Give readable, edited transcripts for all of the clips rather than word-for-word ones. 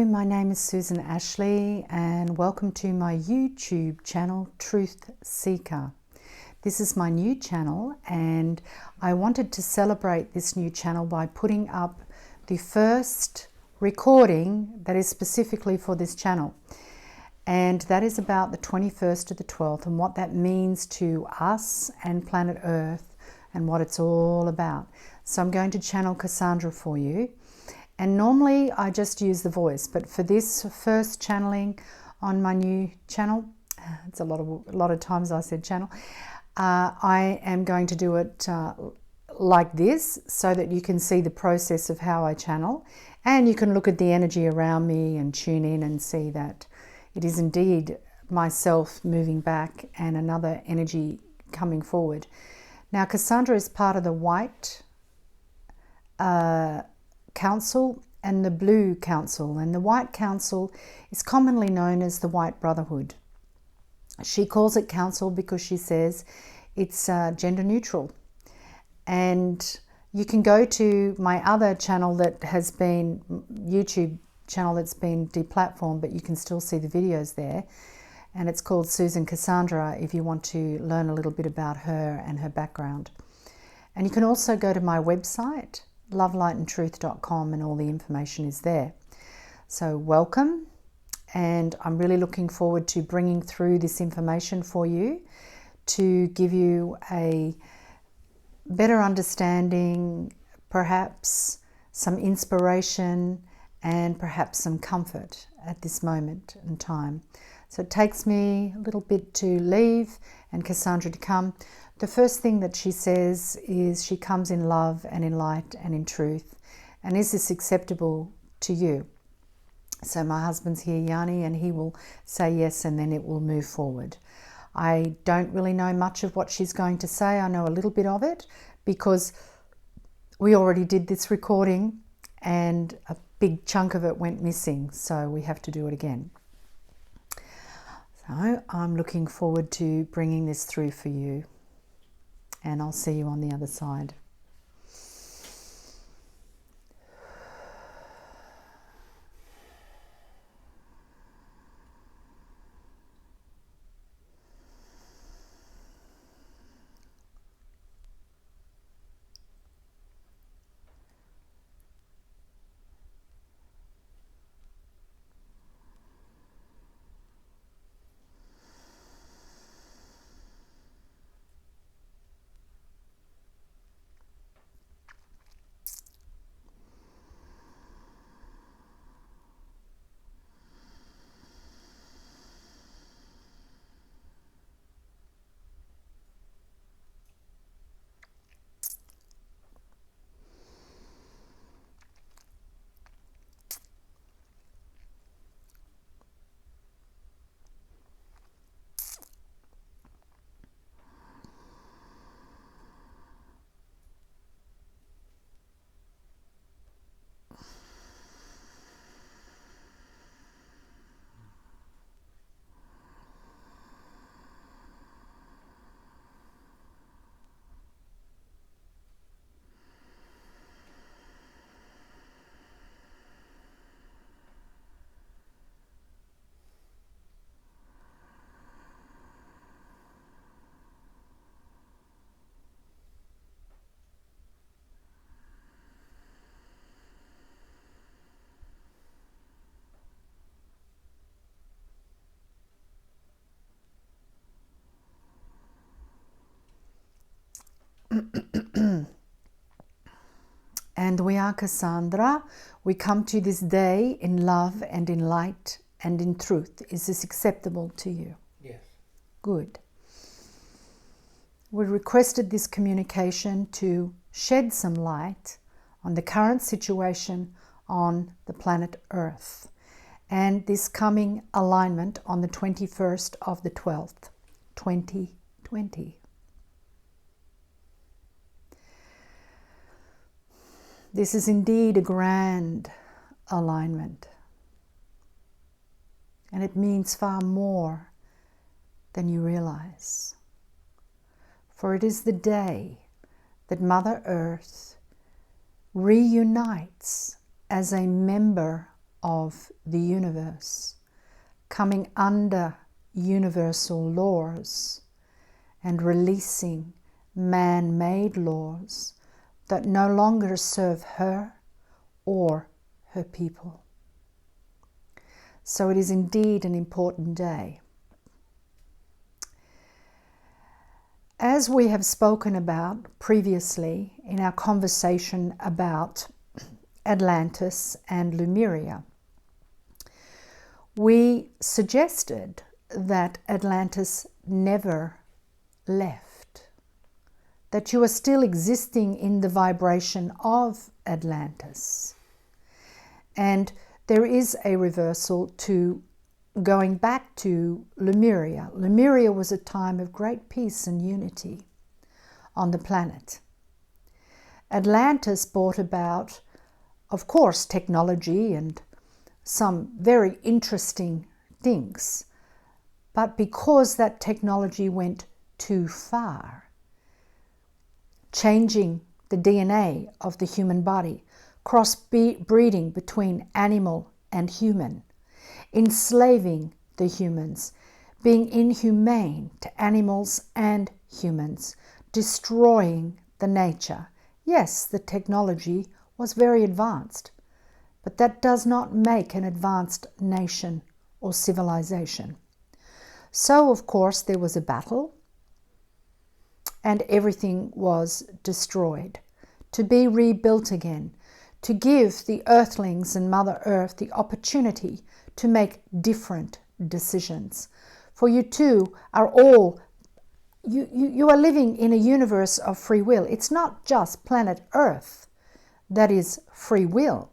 Hello, my name is Susan Ashley and welcome to my YouTube channel, Truth Seeker. This is my new channel and I wanted to celebrate this new channel by putting up the first recording that is specifically for this channel. And that is about the 21st to the 12th and what that means to us and planet Earth and what it's all about. So I'm going to channel Kassandra for you. And normally I just use the voice, but for this first channeling on my new channel, it's a lot of times I said channel, I am going to do it like this so that you can see the process of how I channel, and you can look at the energy around me and tune in and see that it is indeed myself moving back and another energy coming forward. Now Kassandra is part of the white Council and the Blue Council, and the White Council is commonly known as the White Brotherhood. She calls it Council because she says it's gender neutral. And you can go to my other channel that has been, YouTube channel that's been deplatformed, but you can still see the videos there, and it's called Susan and Kassandra if you want to learn a little bit about her and her background. And you can also go to my website, lovelightandtruth.com, and all the information is there. So welcome, and I'm really looking forward to bringing through this information for you to give you a better understanding, perhaps some inspiration, and perhaps some comfort at this moment in time. So it takes me a little bit to leave and Kassandra to come. The first thing that she says is she comes in love and in light and in truth. And is this acceptable to you? So my husband's here, Yanni, and he will say yes, and then it will move forward. I don't really know much of what she's going to say. I know a little bit of it because we already did this recording and a big chunk of it went missing, so we have to do it again. So I'm looking forward to bringing this through for you. And I'll see you on the other side. And we are Kassandra. We come to this day in love and in light and in truth. Is this acceptable to you? Yes. Good. We requested this communication to shed some light on the current situation on the planet Earth and this coming alignment on the 21st of the 12th, 2020. This is indeed a grand alignment, and it means far more than you realize. For it is the day that Mother Earth reunites as a member of the universe, coming under universal laws and releasing man-made laws that no longer serve her or her people. So it is indeed an important day. As we have spoken about previously in our conversation about Atlantis and Lemuria, we suggested that Atlantis never left, that you are still existing in the vibration of Atlantis. And there is a reversal to going back to Lemuria. Lemuria was a time of great peace and unity on the planet. Atlantis brought about, of course, technology and some very interesting things. But because that technology went too far, changing the DNA of the human body, cross-breeding between animal and human, enslaving the humans, being inhumane to animals and humans, destroying the nature. Yes, the technology was very advanced, but that does not make an advanced nation or civilization. So, of course, there was a battle and everything was destroyed, to be rebuilt again, to give the earthlings and Mother Earth the opportunity to make different decisions. For you too are all, you are living in a universe of free will. It's not just planet Earth that is free will.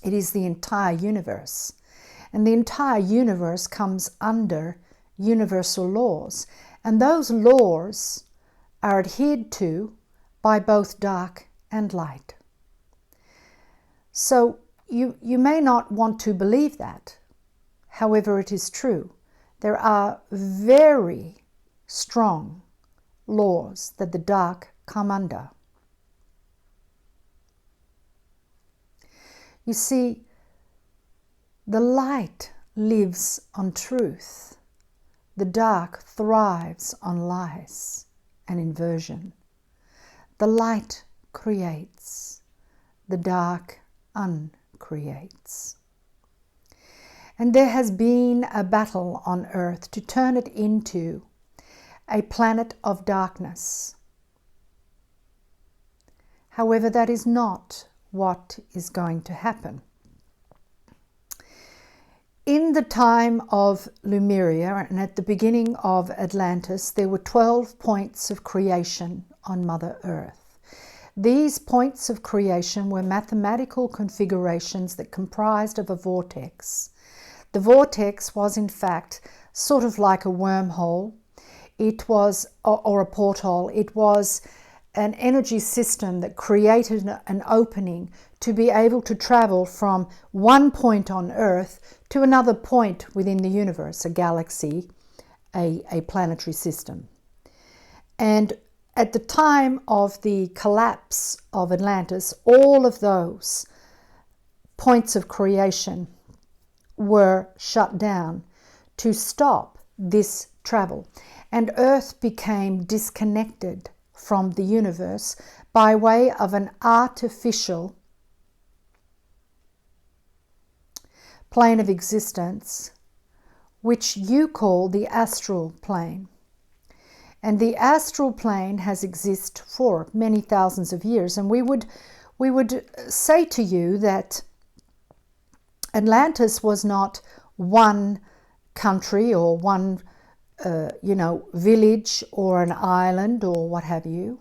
It is the entire universe. And the entire universe comes under universal laws. And those laws are adhered to by both dark and light. So you may not want to believe that. However, it is true. There are very strong laws that the dark come under. You see, the light lives on truth. The dark thrives on lies and inversion. The light creates. The dark uncreates. And there has been a battle on Earth to turn it into a planet of darkness. However, that is not what is going to happen. In the time of Lemuria and at the beginning of Atlantis, there were 12 points of creation on Mother Earth. These points of creation were mathematical configurations that comprised of a vortex. The vortex was in fact sort of like a wormhole. It was, or a porthole. It was an energy system that created an opening to be able to travel from one point on Earth to another point within the universe, a galaxy, a planetary system. And at the time of the collapse of Atlantis, all of those points of creation were shut down to stop this travel. And Earth became disconnected from the universe by way of an artificial plane of existence, which you call the astral plane. And the astral plane has existed for many thousands of years. And we would say to you that Atlantis was not one country or one village or an island or what have you.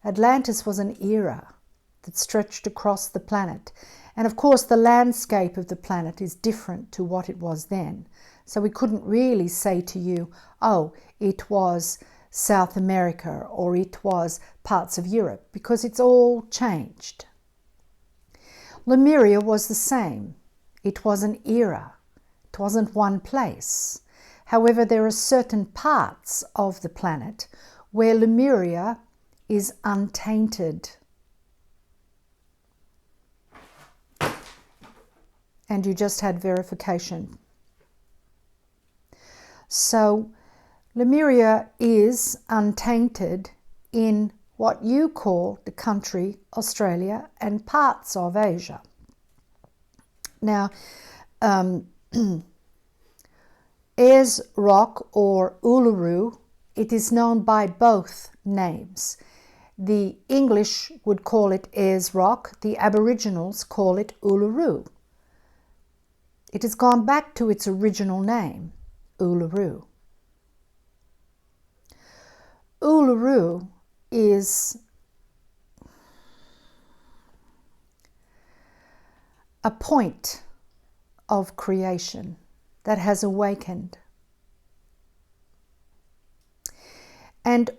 Atlantis was an era that stretched across the planet. And of course, the landscape of the planet is different to what it was then. So we couldn't really say to you, oh, it was South America or it was parts of Europe, because it's all changed. Lemuria was the same. It was an era. It wasn't one place. However, there are certain parts of the planet where Lemuria is untainted. and you just had verification. So Lemuria is untainted in what you call the country Australia and parts of Asia. Now, Ayers Rock or Uluru, it is known by both names. The English would call it Ayers Rock, the Aboriginals call it Uluru. It has gone back to its original name, Uluru. Uluru is a point of creation that has awakened. And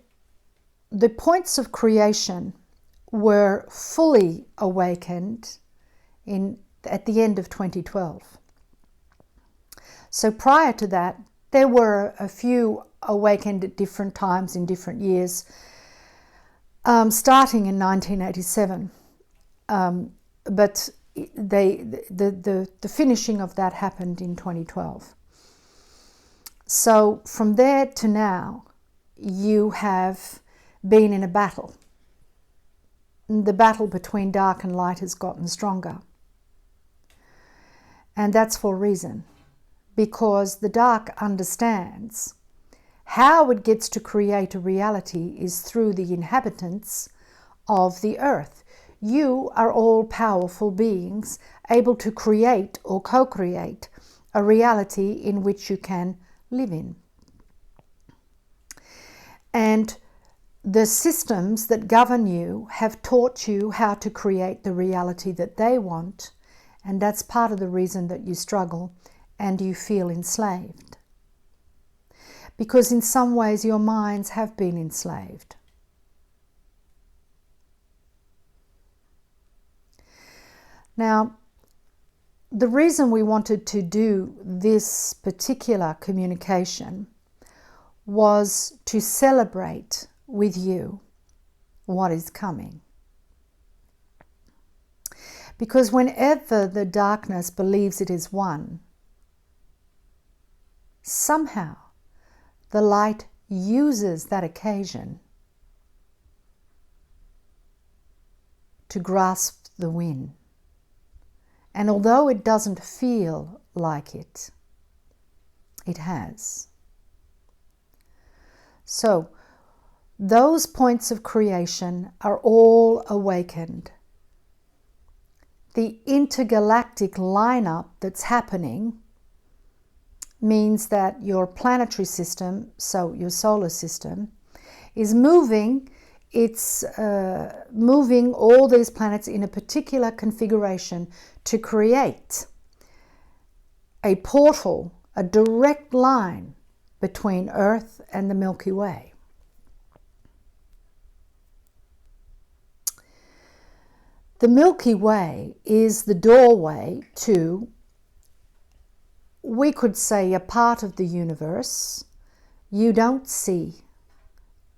the points of creation were fully awakened at the end of 2012. So prior to that, there were a few awakened at different times in different years, starting in 1987. But the finishing of that happened in 2012. So from there to now, you have been in a battle. The battle between dark and light has gotten stronger. And that's for a reason. Because the dark understands how it gets to create a reality is through the inhabitants of the earth. You are all powerful beings able to create or co-create a reality in which you can live in. And the systems that govern you have taught you how to create the reality that they want, and that's part of the reason that you struggle and you feel enslaved. Because in some ways your minds have been enslaved. Now, the reason we wanted to do this particular communication was to celebrate with you what is coming. Because whenever the darkness believes it is won, somehow the light uses that occasion to grasp the win. And although it doesn't feel like it, it has. So, those points of creation are all awakened. The intergalactic lineup that's happening means that your planetary system, so your solar system, is moving. It's moving all these planets in a particular configuration to create a portal, a direct line between Earth and the Milky Way. The Milky Way is the doorway to, we could say, a part of the universe you don't see,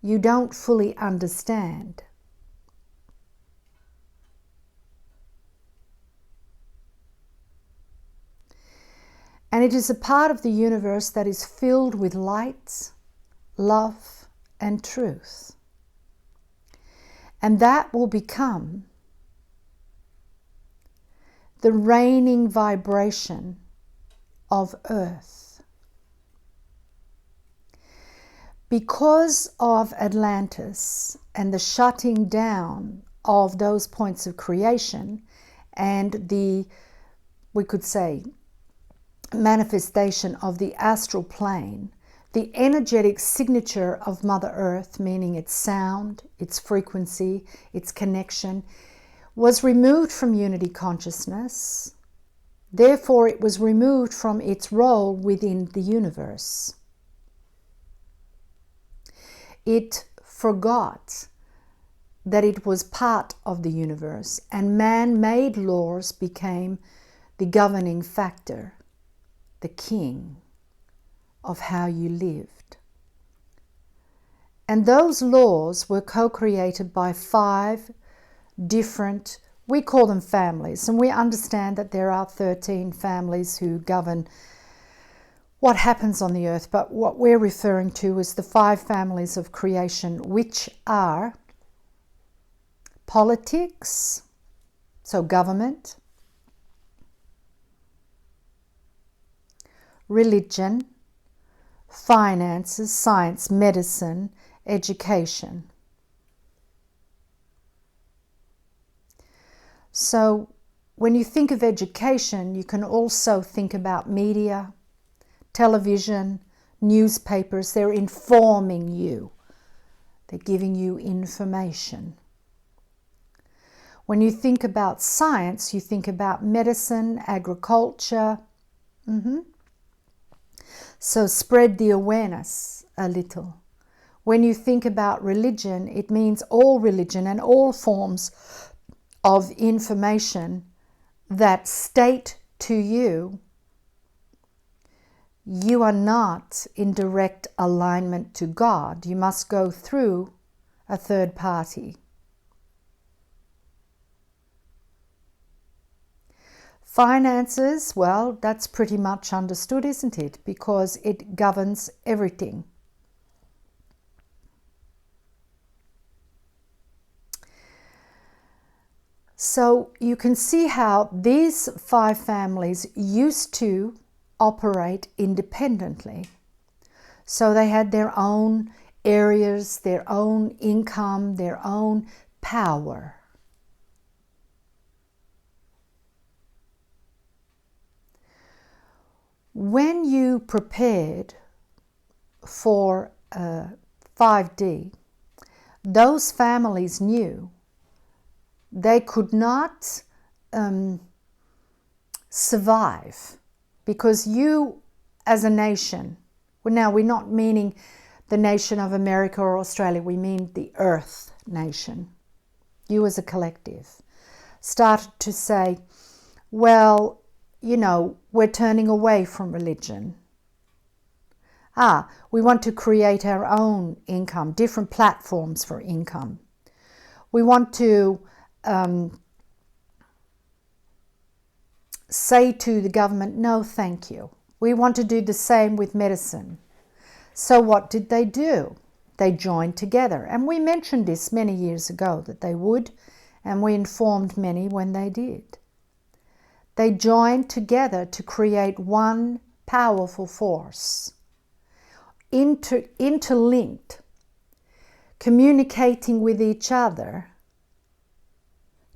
you don't fully understand. And it is a part of the universe that is filled with light, love, and truth. And that will become the reigning vibration of Earth. Because of Atlantis and the shutting down of those points of creation and the, we could say, manifestation of the astral plane, the energetic signature of Mother Earth, meaning its sound, its frequency, its connection, was removed from unity consciousness. Therefore, it was removed from its role within the universe. It forgot that it was part of the universe, and man-made laws became the governing factor, the king of how you lived. And those laws were co-created by 5 different We call them families, and we understand that there are 13 families who govern what happens on the earth, but what we're referring to is the 5 families of creation, which are politics, so government, religion, finances, science, medicine, education. So when you think of education, you can also think about media, television, newspapers. They're informing you. They're giving you information. When you think about science, you think about medicine, agriculture. So spread the awareness a little. When you think about religion, it means all religion and all forms of information that state to you, you are not in direct alignment to God. You must go through a third party. Finances, well, that's pretty much understood, isn't it? Because it governs everything. So you can see how these 5 families used to operate independently. So they had their own areas, their own income, their own power. When you prepared for 5D, those families knew they could not survive because you as a nation, well, now we're not meaning the nation of America or Australia, we mean the earth nation, you as a collective, started to say, well, you know, we're turning away from religion. We want to create our own income, different platforms for income. We want to say to the government, no, thank you. We want to do the same with medicine. So what did they do? They joined together. And we mentioned this many years ago that they would, and we informed many when they did. They joined together to create one powerful force, interlinked, communicating with each other,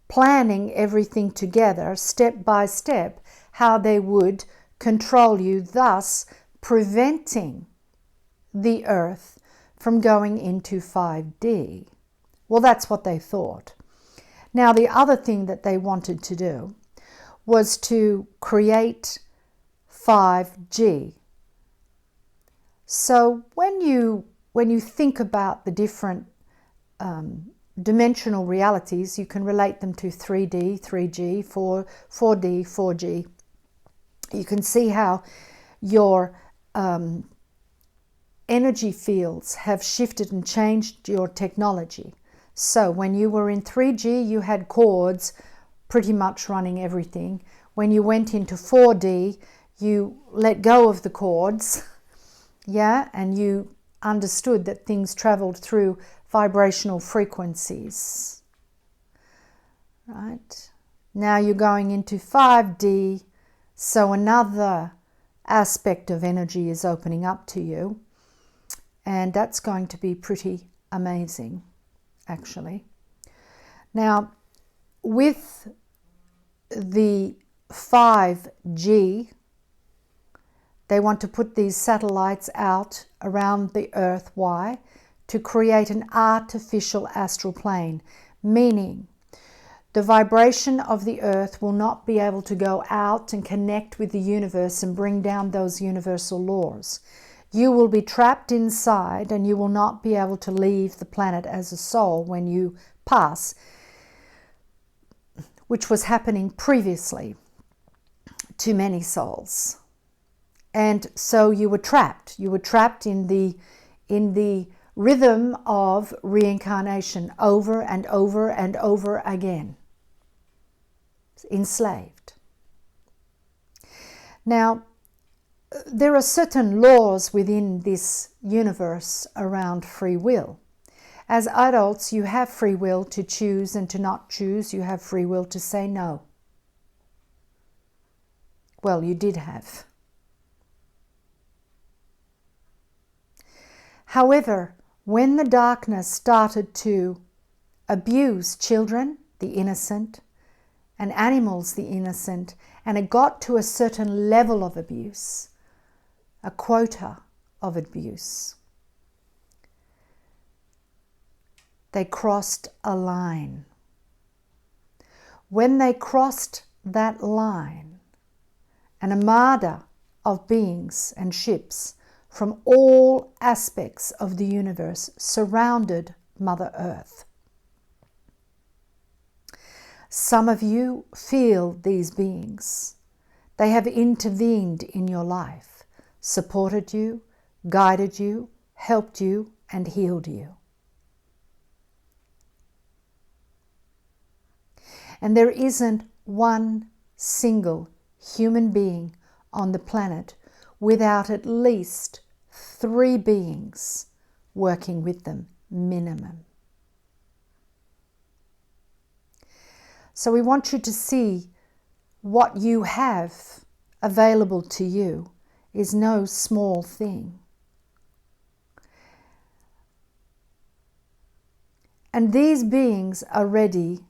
planning everything together, step by step, how they would control you, thus preventing the earth from going into 5D. Well, that's what they thought. Now, the other thing that they wanted to do was to create 5G. So when you think about the different dimensional realities, you can relate them to 3D, 3G, 4D, 4G. You can see how your energy fields have shifted and changed your technology. So when you were in 3G, you had cords pretty much running everything. When you went into 4D, you let go of the cords, and you understood that things traveled through vibrational frequencies. Right? Now you're going into 5D, so another aspect of energy is opening up to you, and that's going to be pretty amazing, actually. Now, with the 5G, they want to put these satellites out around the Earth. Why? To create an artificial astral plane, meaning the vibration of the Earth will not be able to go out and connect with the universe and bring down those universal laws. You will be trapped inside and you will not be able to leave the planet as a soul when you pass, which was happening previously to many souls. And so you were trapped. You were trapped in the rhythm of reincarnation over and over and over again. enslaved. Now, there are certain laws within this universe around free will. As adults, you have free will to choose and to not choose. You have free will to say no. Well, you did have. However, when the darkness started to abuse children, the innocent, and animals, the innocent, and it got to a certain level of abuse, a quota of abuse, they crossed a line. When they crossed that line, an armada of beings and ships from all aspects of the universe surrounded Mother Earth. Some of you feel these beings. They have intervened in your life, supported you, guided you, helped you, and healed you. And there isn't one single human being on the planet without at least 3 beings working with them, minimum. So we want you to see what you have available to you is no small thing. And these beings are ready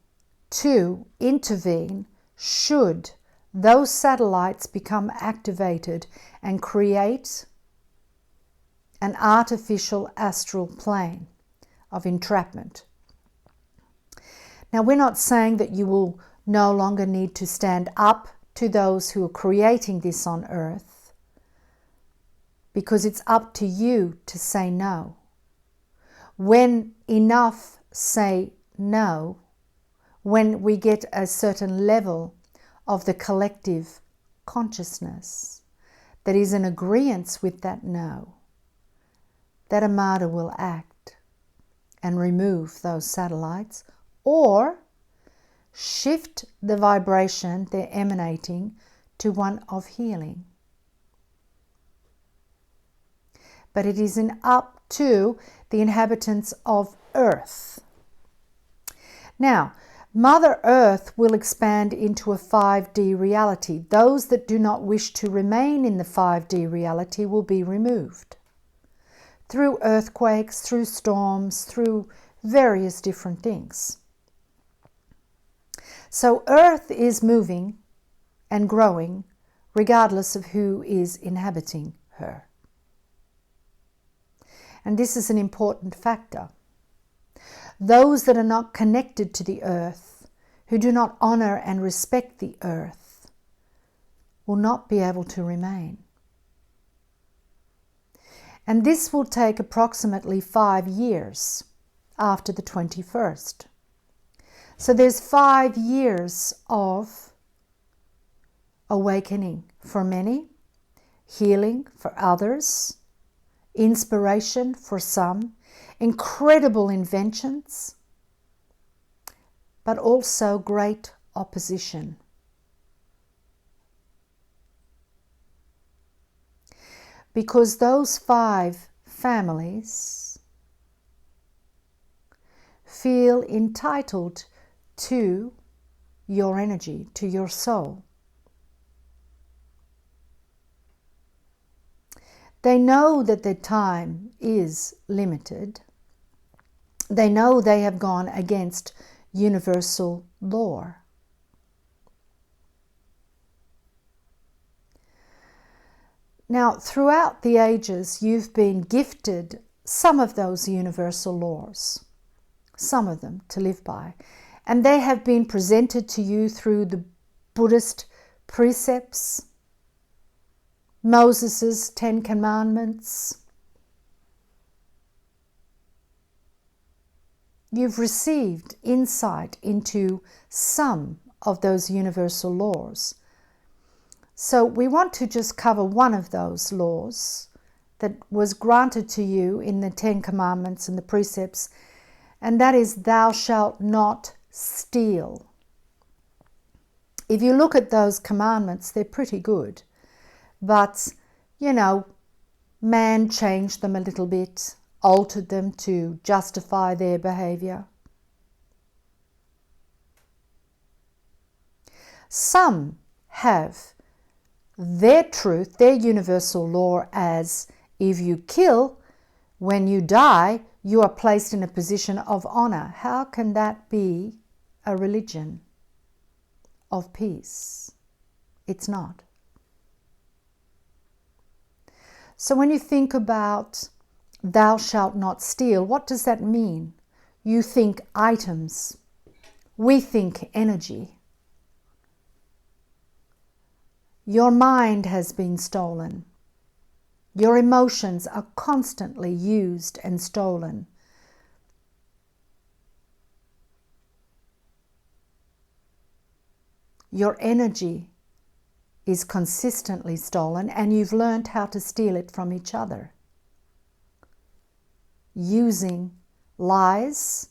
to intervene should those satellites become activated and create an artificial astral plane of entrapment. Now, we're not saying that you will no longer need to stand up to those who are creating this on earth, because it's up to you to say no. When enough say no, when we get a certain level of the collective consciousness that is in agreement with that no, that armada will act and remove those satellites or shift the vibration they're emanating to one of healing. But it is up to the inhabitants of Earth. Now, Mother Earth will expand into a 5D reality. Those that do not wish to remain in the 5D reality will be removed through earthquakes, through storms, through various different things. So Earth is moving and growing regardless of who is inhabiting her. And this is an important factor. Those that are not connected to the earth, who do not honor and respect the earth, will not be able to remain. And this will take approximately 5 years after the 21st. So there's 5 years of awakening for many, healing for others, inspiration for some, incredible inventions, but also great opposition. Because those 5 families feel entitled to your energy, to your soul. They know that their time is limited. They know they have gone against universal law. Now, throughout the ages, you've been gifted some of those universal laws, some of them to live by, and they have been presented to you through the Buddhist precepts, Moses' 10 Commandments. You've received insight into some of those universal laws. So we want to just cover one of those laws that was granted to you in the 10 Commandments and the precepts, and that is, thou shalt not steal. if you look at those commandments, they're pretty good. But, man changed them a little bit, altered them to justify their behavior. Some have their truth, their universal law as if you kill, when you die, you are placed in a position of honor. How can that be a religion of peace? It's not. So when you think about thou shalt not steal, what does that mean? You think items. We think energy. Your mind has been stolen. Your emotions are constantly used and stolen. Your energy is consistently stolen, and you've learned how to steal it from each other using lies,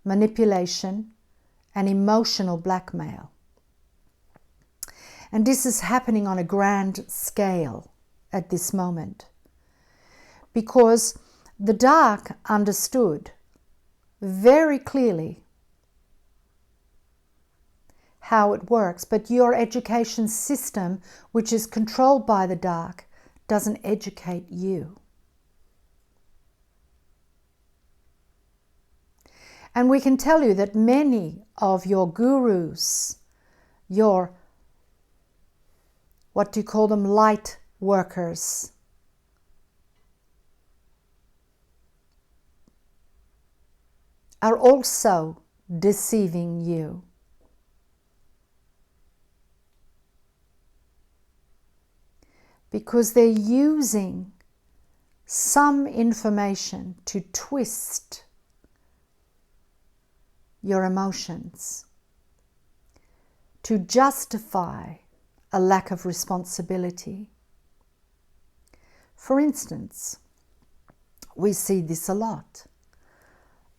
manipulation, and emotional blackmail. And this is happening on a grand scale at this moment, because the dark understood very clearly how it works, but your education system, which is controlled by the dark, doesn't educate you. And we can tell you that many of your gurus, your, what do you call them, light workers, are also deceiving you. Because they're using some information to twist your emotions, to justify a lack of responsibility. For instance, we see this a lot.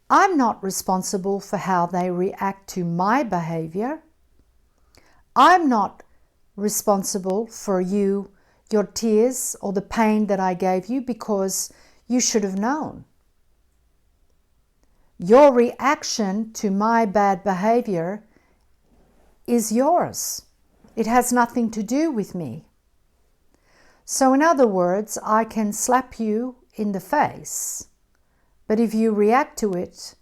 I'm not responsible for how they react to my behavior. I'm not responsible for your tears or the pain that I gave you, because you should have known. Your reaction to my bad behavior is yours. It has nothing to do with me. So in other words, I can slap you in the face, but if you react to it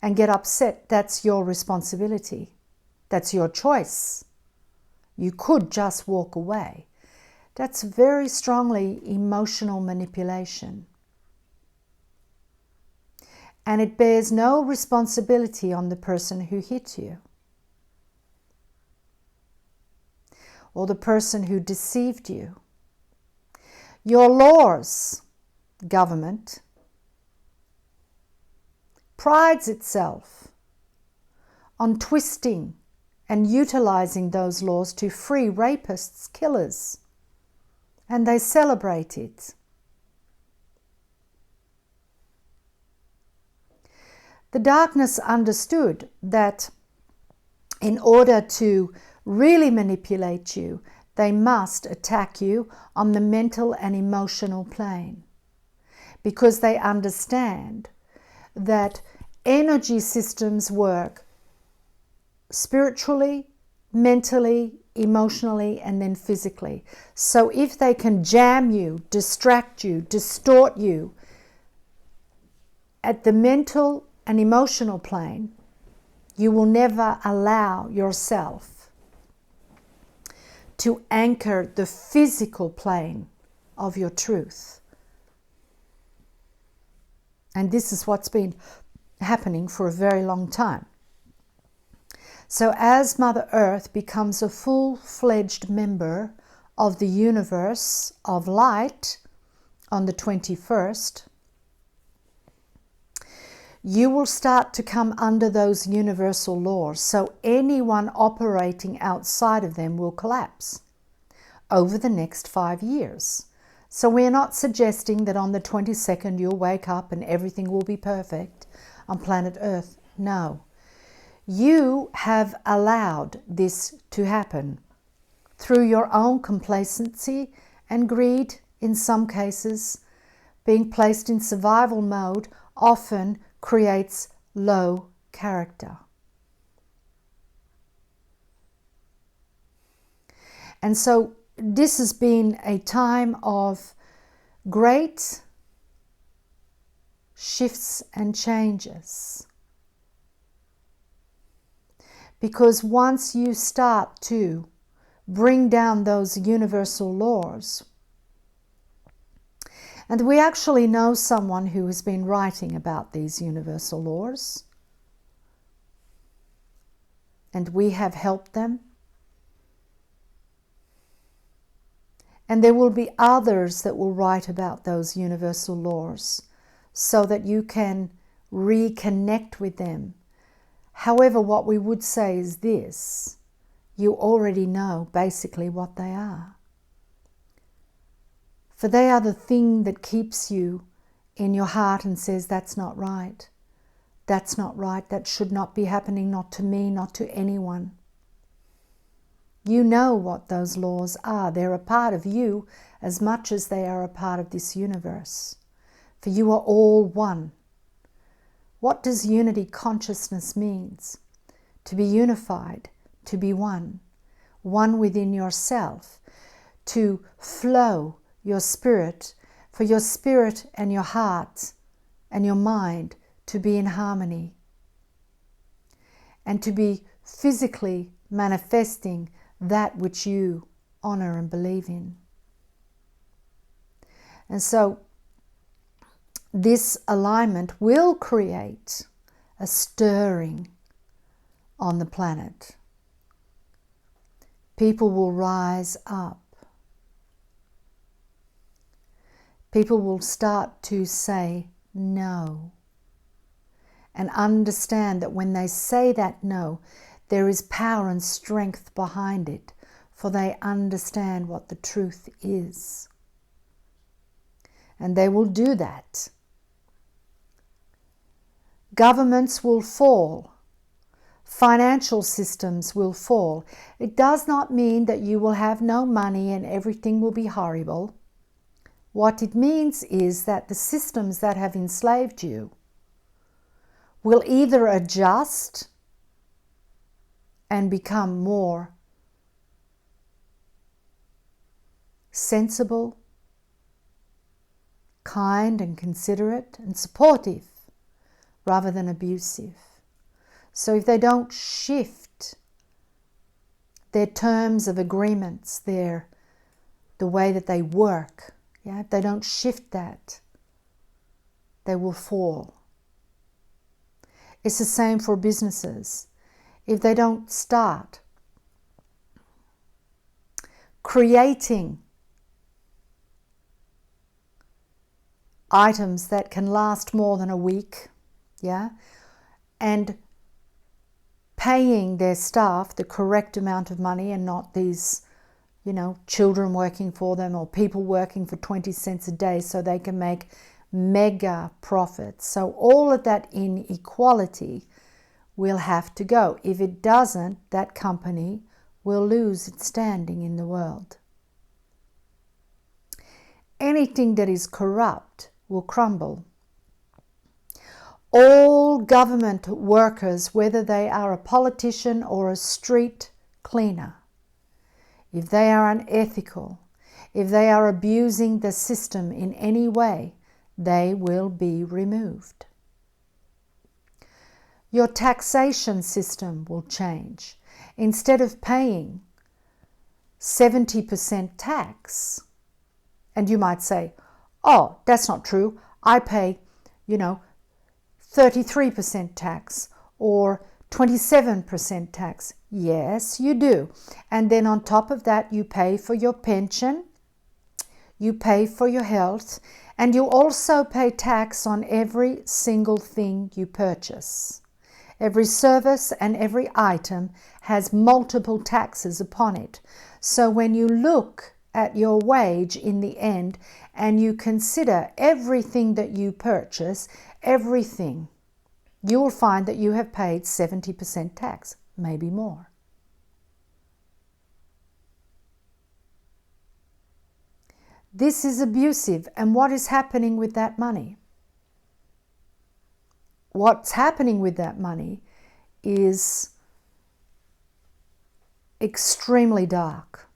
and get upset, that's your responsibility. That's your choice. You could just walk away. That's very strongly emotional manipulation. And it bears no responsibility on the person who hit you, or the person who deceived you. Your laws, government, prides itself on twisting and utilizing those laws to free rapists, killers, and they celebrate it. The darkness understood that in order to really manipulate you, they must attack you on the mental and emotional plane, because they understand that energy systems work spiritually, mentally, emotionally, and then physically. So if they can jam you, distract you, distort you at the mental and emotional plane, you will never allow yourself to anchor the physical plane of your truth. And this is what's been happening for a very long time. So as Mother Earth becomes a full-fledged member of the universe of light on the 21st, you will start to come under those universal laws. So anyone operating outside of them will collapse over the next 5 years. So we're not suggesting that on the 22nd you'll wake up and everything will be perfect on planet Earth. No. You have allowed this to happen through your own complacency and greed in some cases. Being placed in survival mode often creates low character. And so this has been a time of great shifts and changes. Because once you start to bring down those universal laws, and we actually know someone who has been writing about these universal laws, and we have helped them. And there will be others that will write about those universal laws so that you can reconnect with them. However, what we would say is this: you already know basically what they are. For they are the thing that keeps you in your heart and says, that's not right. That's not right. That should not be happening, not to me, not to anyone. You know what those laws are. They're a part of you as much as they are a part of this universe. For you are all one. What does unity consciousness means? To be unified, to be one. One within yourself. To flow your spirit, for your spirit and your heart and your mind to be in harmony. And to be physically manifesting that which you honor and believe in. And so this alignment will create a stirring on the planet. People will rise up. People will start to say no and understand that when they say that no, there is power and strength behind it, for they understand what the truth is. And they will do that. Governments will fall. Financial systems will fall. It does not mean that you will have no money and everything will be horrible. What it means is that the systems that have enslaved you will either adjust and become more sensible, kind and considerate and supportive rather than abusive. So if they don't shift their terms of agreements, the way that they work, if they don't shift that, they will fall. It's the same for businesses. If they don't start creating items that can last more than a week, and paying their staff the correct amount of money and not these, children working for them or people working for 20 cents a day so they can make mega profits. So all of that inequality will have to go. If it doesn't, that company will lose its standing in the world. Anything that is corrupt will crumble. All government workers, whether they are a politician or a street cleaner, if they are unethical, if they are abusing the system in any way, they will be removed. Your taxation system will change. Instead of paying 70% tax, and you might say, oh, that's not true, I pay, 33% tax or 27% tax. Yes, you do. And then on top of that, you pay for your pension, you pay for your health, and you also pay tax on every single thing you purchase. Every service and every item has multiple taxes upon it. So when you look at your wage in the end and you consider everything that you purchase, everything you will find that you have paid 70% tax, maybe more. This is abusive, and what is happening with that money? What's happening with that money is extremely dark.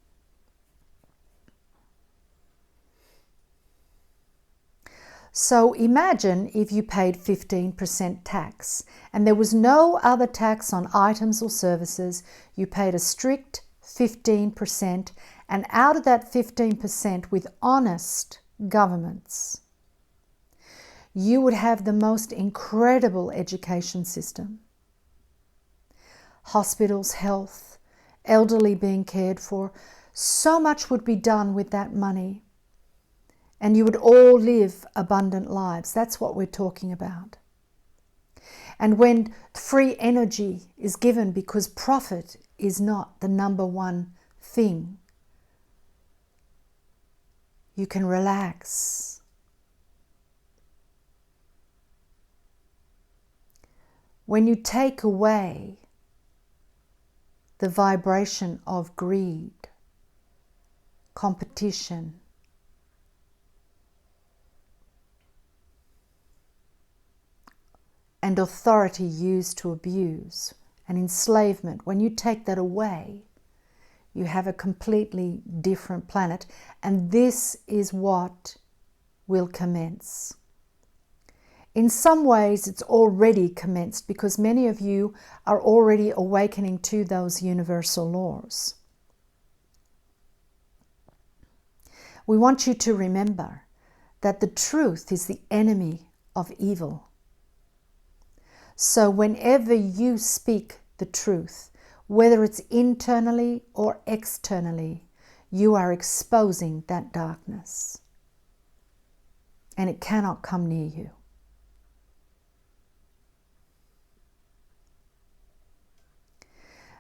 So imagine if you paid 15% tax and there was no other tax on items or services. You paid a strict 15%, and out of that 15%, with honest governments, you would have the most incredible education system. Hospitals, health, elderly being cared for. So much would be done with that money. And you would all live abundant lives. That's what we're talking about. And when free energy is given, because profit is not the number one thing, you can relax. When you take away the vibration of greed, competition, and authority used to abuse, and enslavement, when you take that away, you have a completely different planet. And this is what will commence. In some ways, it's already commenced, because many of you are already awakening to those universal laws. We want you to remember that the truth is the enemy of evil. So whenever you speak the truth, whether it's internally or externally, you are exposing that darkness. And it cannot come near you.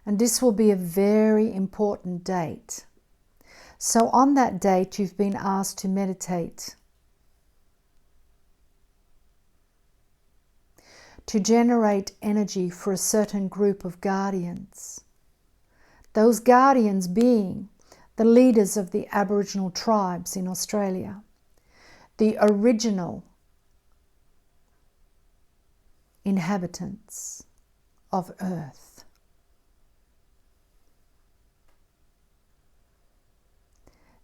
And this will be a very important date. So on that date, you've been asked to meditate, to generate energy for a certain group of guardians. Those guardians being the leaders of the Aboriginal tribes in Australia, the original inhabitants of Earth.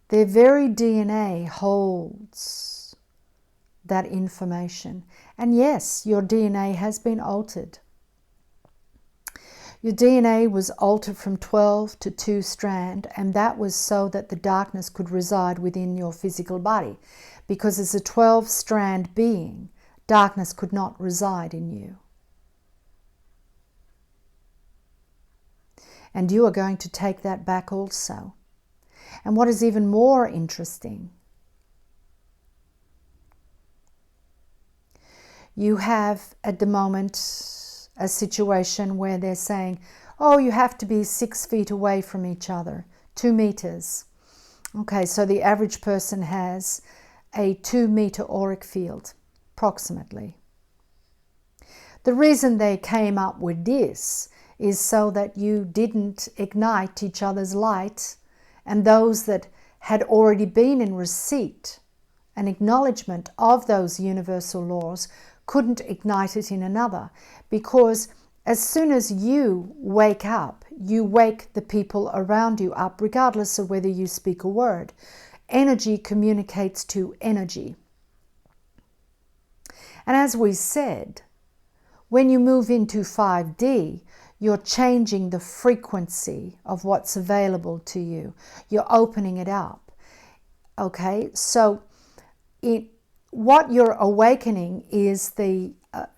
Their very DNA holds that information. And yes, your DNA has been altered. Your DNA was altered from 12 to 2 strand, and that was so that the darkness could reside within your physical body. Because as a 12-strand being, darkness could not reside in you. And you are going to take that back also. And what is even more interesting, you have at the moment a situation where they're saying, oh, you have to be 6 feet away from each other, 2 meters. Okay, so the average person has a 2-meter auric field, approximately. The reason they came up with this is so that you didn't ignite each other's light, and those that had already been in receipt and acknowledgement of those universal laws couldn't ignite it in another, because as soon as you wake up, you wake the people around you up, regardless of whether you speak a word. Energy communicates to energy. And as we said, when you move into 5D, you're changing the frequency of what's available to you. You're opening it up. Okay, so what you're awakening is the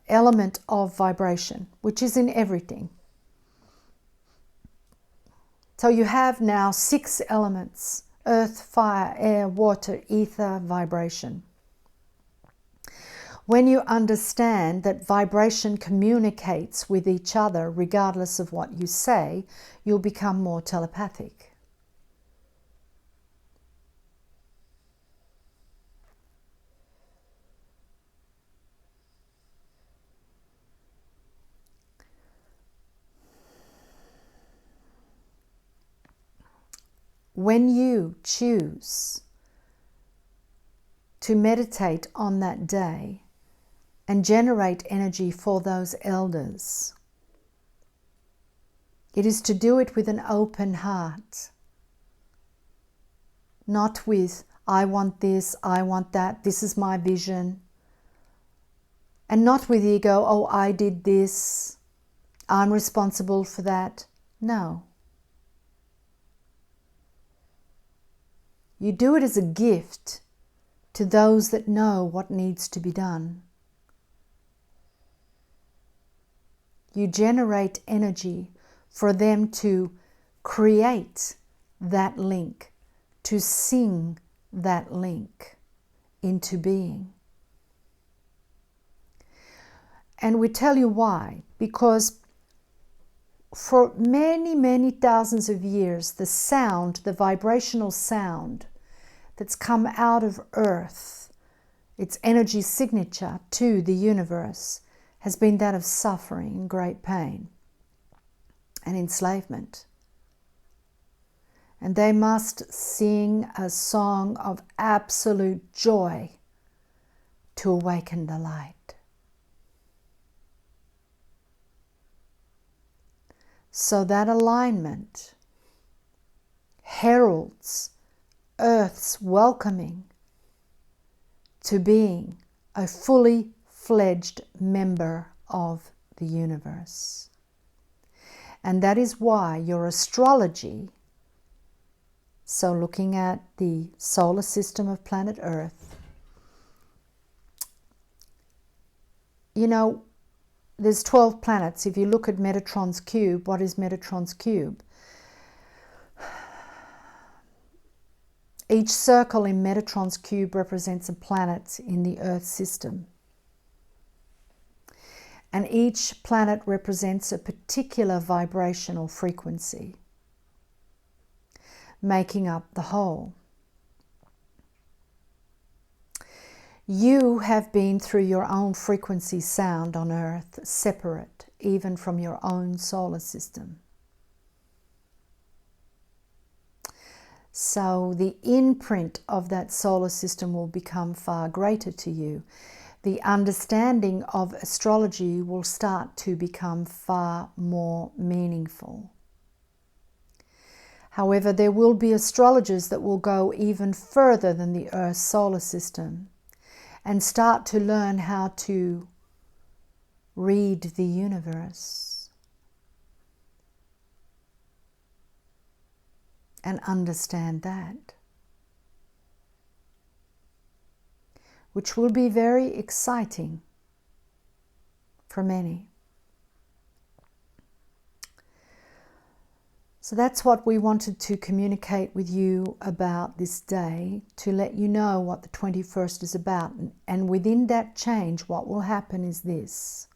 element of vibration, which is in everything. So you have now 6 elements: earth, fire, air, water, ether, vibration. When you understand that vibration communicates with each other regardless of what you say, you'll become more telepathic. when you choose to meditate on that day and generate energy for those elders, it is to do it with an open heart, not with, I want this, I want that, this is my vision, and not with ego, oh, I did this, I'm responsible for that. No. You do it as a gift to those that know what needs to be done. You generate energy for them to create that link, to sing that link into being. And we tell you why. Because for many, many thousands of years, the sound, the vibrational sound that's come out of Earth, its energy signature to the universe, has been that of suffering and great pain and enslavement. And they must sing a song of absolute joy to awaken the light. So that alignment heralds Earth's welcoming to being a fully fledged member of the universe. And that is why your astrology, so looking at the solar system of planet Earth, you know, there's 12 planets. If you look at Metatron's cube, what is Metatron's cube? Each circle in Metatron's cube represents a planet in the Earth system. And each planet represents a particular vibrational frequency, making up the whole. You have been through your own frequency sound on Earth, separate even from your own solar system. So the imprint of that solar system will become far greater to you. The understanding of astrology will start to become far more meaningful. However, there will be astrologers that will go even further than the Earth's solar system and start to learn how to read the universe and understand that, which will be very exciting for many. So that's what we wanted to communicate with you about this day, to let you know what the 21st is about. And within that change, what will happen is this.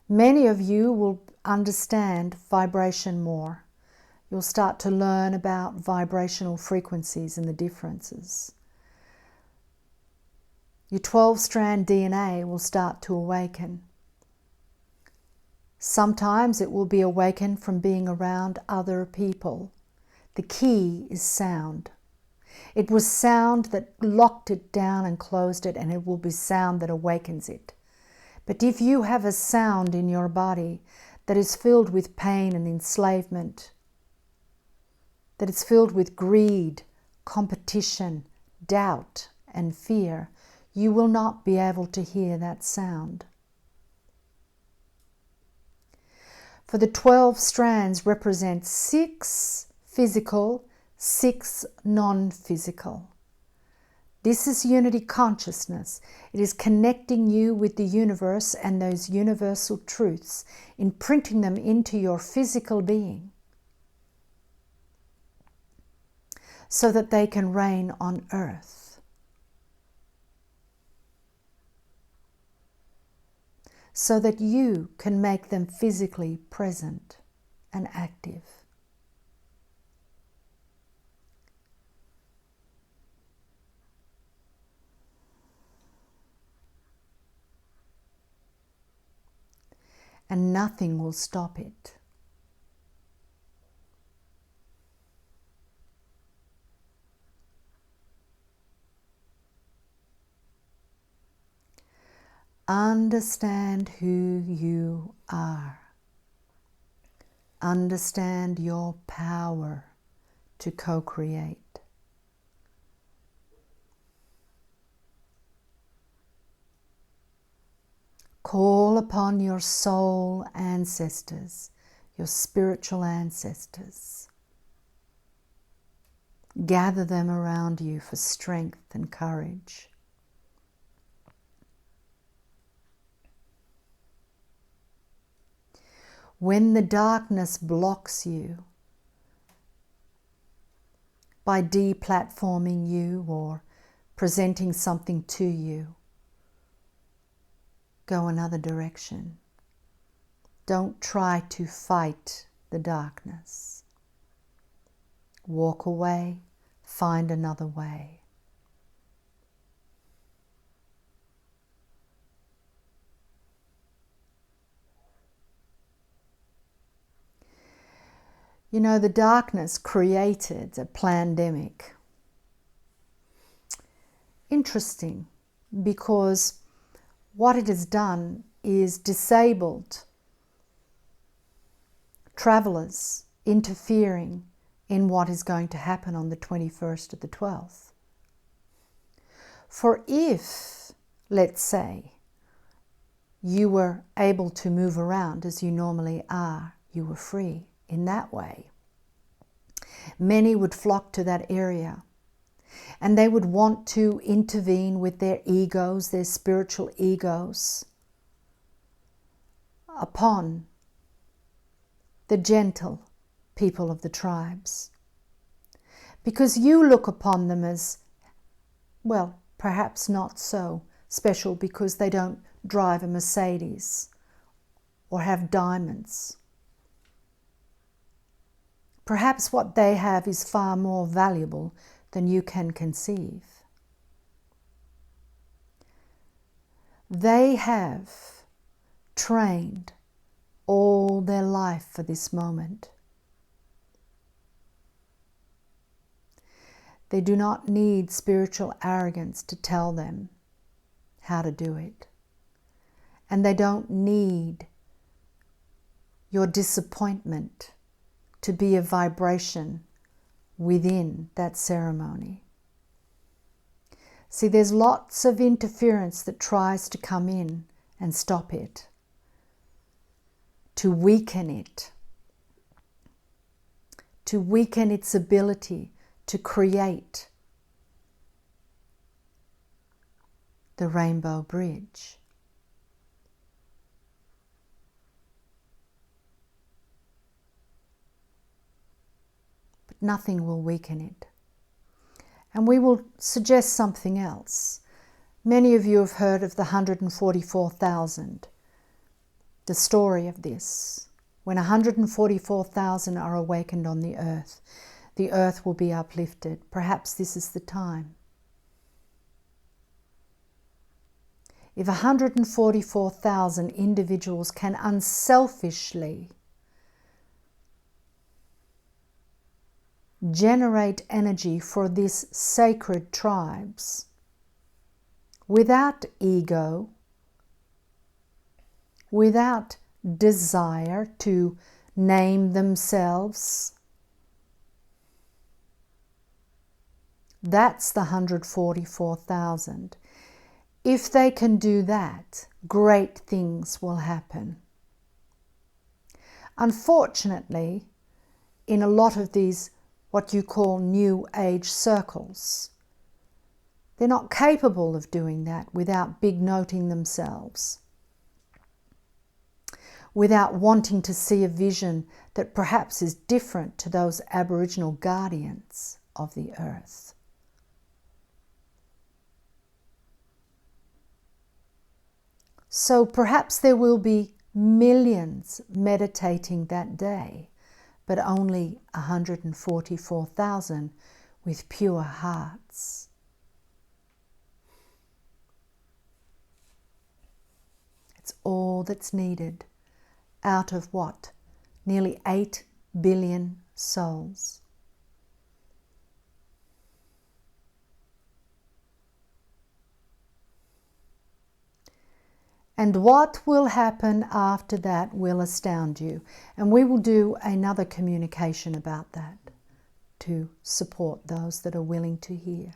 Many of you will understand vibration more. You'll start to learn about vibrational frequencies and the differences. Your 12-strand DNA will start to awaken. Sometimes it will be awakened from being around other people. The key is sound. It was sound that locked it down and closed it, and it will be sound that awakens it. But if you have a sound in your body that is filled with pain and enslavement, that is filled with greed, competition, doubt, and fear, you will not be able to hear that sound. For the 12 strands represent 6 physical, 6 non-physical. This is unity consciousness. It is connecting you with the universe and those universal truths, imprinting them into your physical being so that they can reign on earth. So that you can make them physically present and active. And nothing will stop it. Understand who you are. Understand your power to co-create. Call upon your soul ancestors, your spiritual ancestors. Gather them around you for strength and courage. When the darkness blocks you by deplatforming you or presenting something to you, go another direction. Don't try to fight the darkness. Walk away, find another way. You know, the darkness created a pandemic. Interesting, because what it has done is disabled travellers interfering in what is going to happen on the 21st of the 12th. For if, let's say, you were able to move around as you normally are, you were free in that way, many would flock to that area. And they would want to intervene with their egos, their spiritual egos, upon the gentle people of the tribes. Because you look upon them as, well, perhaps not so special because they don't drive a Mercedes or have diamonds. Perhaps what they have is far more valuable than you can conceive. They have trained all their life for this moment. They do not need spiritual arrogance to tell them how to do it. And they don't need your disappointment to be a vibration within that ceremony. See, there's lots of interference that tries to come in and stop it, to weaken it, to weaken its ability to create the rainbow bridge. Nothing will weaken it. And we will suggest something else. Many of you have heard of the 144,000, the story of this. When 144,000 are awakened on the earth will be uplifted. Perhaps this is the time. If 144,000 individuals can unselfishly generate energy for these sacred tribes without ego, without desire to name themselves, that's the 144,000. If they can do that, great things will happen. Unfortunately, in a lot of these what you call New Age circles, they're not capable of doing that without big noting themselves, without wanting to see a vision that perhaps is different to those Aboriginal guardians of the earth. So perhaps there will be millions meditating that day, but only 144,000 with pure hearts. It's all that's needed out of what? Nearly 8 billion souls. And what will happen after that will astound you. And we will do another communication about that to support those that are willing to hear.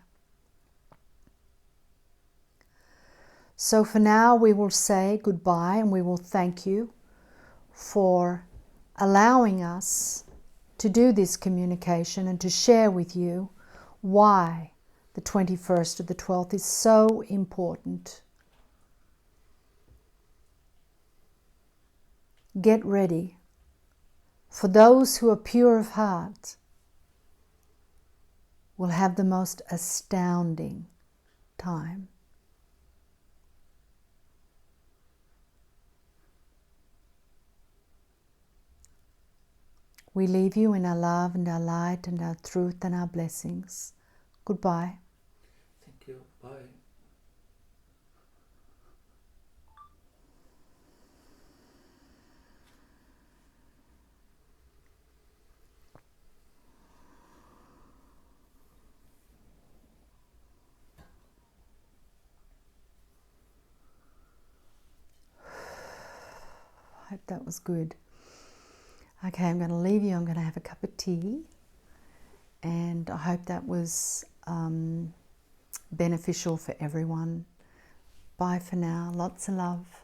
So for now, we will say goodbye and we will thank you for allowing us to do this communication and to share with you why the 21st of the 12th is so important. Get ready. For those who are pure of heart will have the most astounding time. We leave you in our love and our light and our truth and our blessings. Goodbye. Thank you. Bye. I hope that was good. Okay, I'm going to leave you. I'm going to have a cup of tea. And I hope that was beneficial for everyone. Bye for now. Lots of love.